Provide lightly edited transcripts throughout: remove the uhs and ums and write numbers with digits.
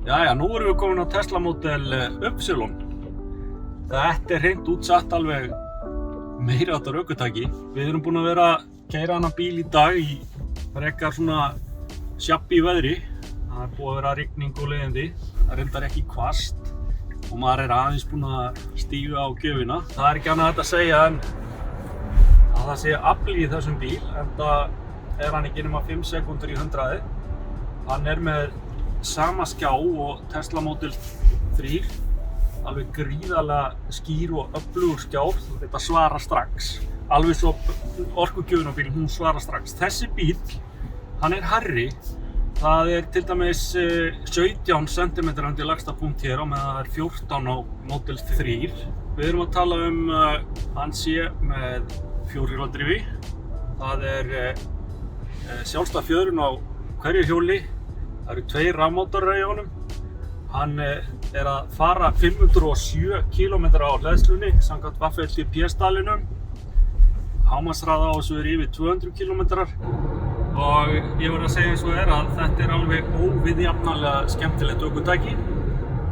Jæja, nú erum við komin á Tesla Model Y. Þetta hreint útsatt alveg meiri háttar ökutæki. Við erum búin að vera að keyra hana bíl í dag í frekar svona sjabbi veðri. Það búið að vera rigning og leiðindi. Það reyndar ekki hvasst og maður aðeins búin að stíga á gjöfina. Það ekki annað hægt að segja en að það sé afl í þessum bíl, enda hann ekki nema 5 sekúndur í 100. Hann með sama skjá og Tesla Model 3, alveg gríðarlega skýr og öflugur skjár. Þetta svarar strax, alveg svo orkugjöfin á bíl, hún svarar strax. Þessi bíl, hann hærri. Það til dæmis 17 cm undir lægsta punkt hér á meðan það 14 á Model 3. Við erum að tala hann sé með 4-hjóladrifi. Það sjálfstæð fjöðrun á hverju hjóli. Það eru 2 rafmótorar í honum. Hann að fara 507 km á hleðslunni samkvæmt WLTP-staðlinum. Hámarkshraði á þessu yfir 200 km. Og ég verð að segja eins og að þetta alveg óviðjafnanlega skemmtilegt ökutæki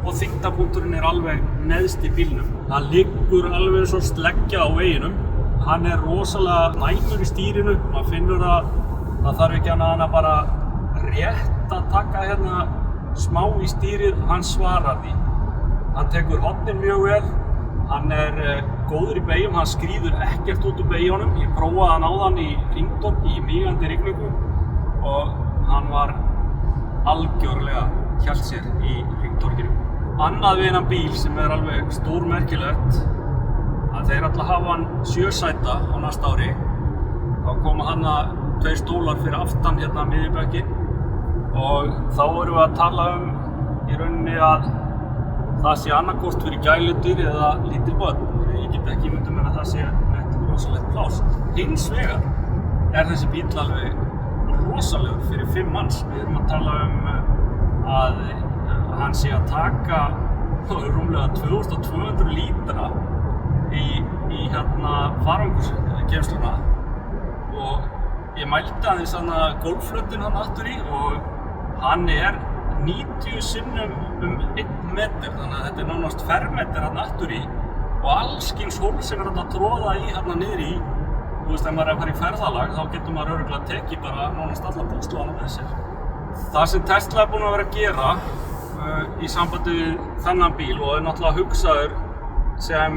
og þyngdarpunkturinn alveg neðst í bílnum. Hann liggur alveg eins og sleggja á veginum. Hann rosalega næmur í stýrinu. Maður finnur að það þarf ekki annað en að bara rétt að taka hérna smá í stýrið. Hann svarar því. Hann tekur hornin mjög vel. Hann góður í beygjum, hann skríður ekkert út úr beygjunum. Ég prófaði hann áðan í hringtorg í mýgandi rigningu og hann var algjörlega hélt sér í hringtorginu. Annað við hennan bíl sem alveg stórmerkilegt að þeir ætla að hafa hann 7 sæta á næsta ári. Þá koma hann 2 stólar fyrir aftan hérna miðjubekkin og þá erum við að tala í rauninni að það sé annarkvort fyrir gæludýr eða lítil börn. Ég get ekki ímyndað mér að það sé neitt rosalegt pláss. Hins vegar þessi bíll alveg rosalegur fyrir 5 manns. Við erum að tala að hann sé að taka rúmlega 2200 lítra í hérna farangursgeymsluna og ég mældi aðeins golfflötinn hann aftur í og hann 90 sinnum 1 metr, þannig að þetta nánast fermetr hann aftur í og allskyns hól sem hægt að tróða í hérna niður í. Þú veist, ef maður að fara í ferðalag þá getur maður örugglega tekið bara nánast alla búslóðana með sér. Það sem Tesla búin að vera að gera í sambandi við þennan bíl og náttúrulega hugsaður sem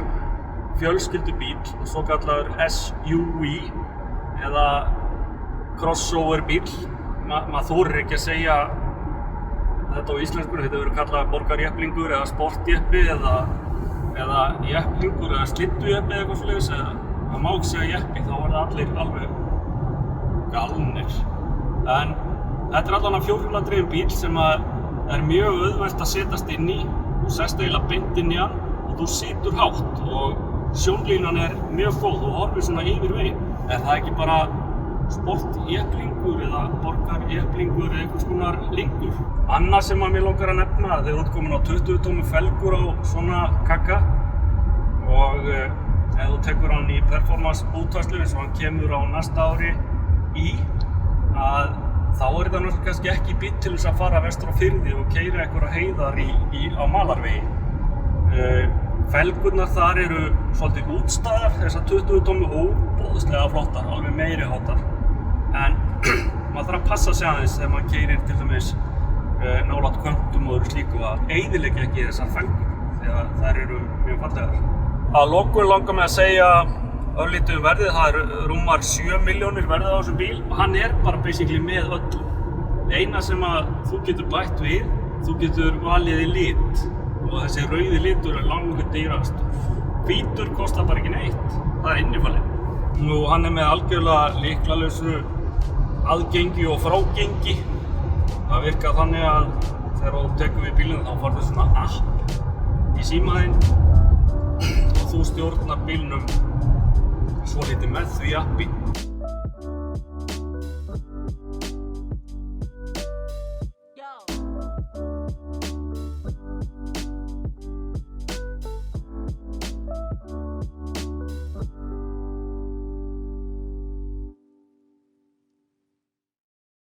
fjölskyldubíl, svokallaður SUV eða crossover bíl. Maður þorir ekki að segja þetta á íslensku, þetta verður kallað borgarjeplingur eða sportjeppi eða jepplingur eða slyddueppi eða eitthvað svoleiðis, eða það má ekki segja jeppi, þá það allir alveg galnir. En þetta allavega 4-hjóladrifinn bíl sem mjög auðvelt að setjast inn í. Þú sest eiginlega beint inn í hann og þú situr hátt og sjónlínan mjög góð, þú horfir svona yfir veginn. Það ekki bara sportjeplingur eða borgarjeplingur eða einhvers konar lingur. Annað sem mér langar að nefna þegar þú komin á 20 tómu felgur á svona kakka og ef þú tekur hann í performance útfærslu eins og hann kemur á næsta ári að þá þetta náttúrulega kannski ekki bíll til þess að fara vestur á firði og keyra einhverja heiðar á malarvegi. Felgurnar þar svolítið útstæðar, þessar 20 tómu óboðslega flottar, alveg meiri háttar. En maður þarf að passa sig aðeins þegar maður keyrir til dæmis nálægt köntum og slíku að eyðileggja ekki þessar felgur þegar þær mjög fallegar. Að lokum langar mig að segja örlítið verðið, það rúmar 7 milljónir verðið á þessum bíl og hann bara basically með öllu. Eina sem að þú getur bætt við, þú getur valið í lit og þessi rauði litur langt dýrastur. Hvítur kostar bara ekki neitt, það innifalið. Nú hann með algjörlega lyklalausu aðgengi og frágengi. Það virkar þannig að þegar þú tekur við bílinn þá færðu svona app í símaðinn og þú stjórnar bílnum svolítið með því appi.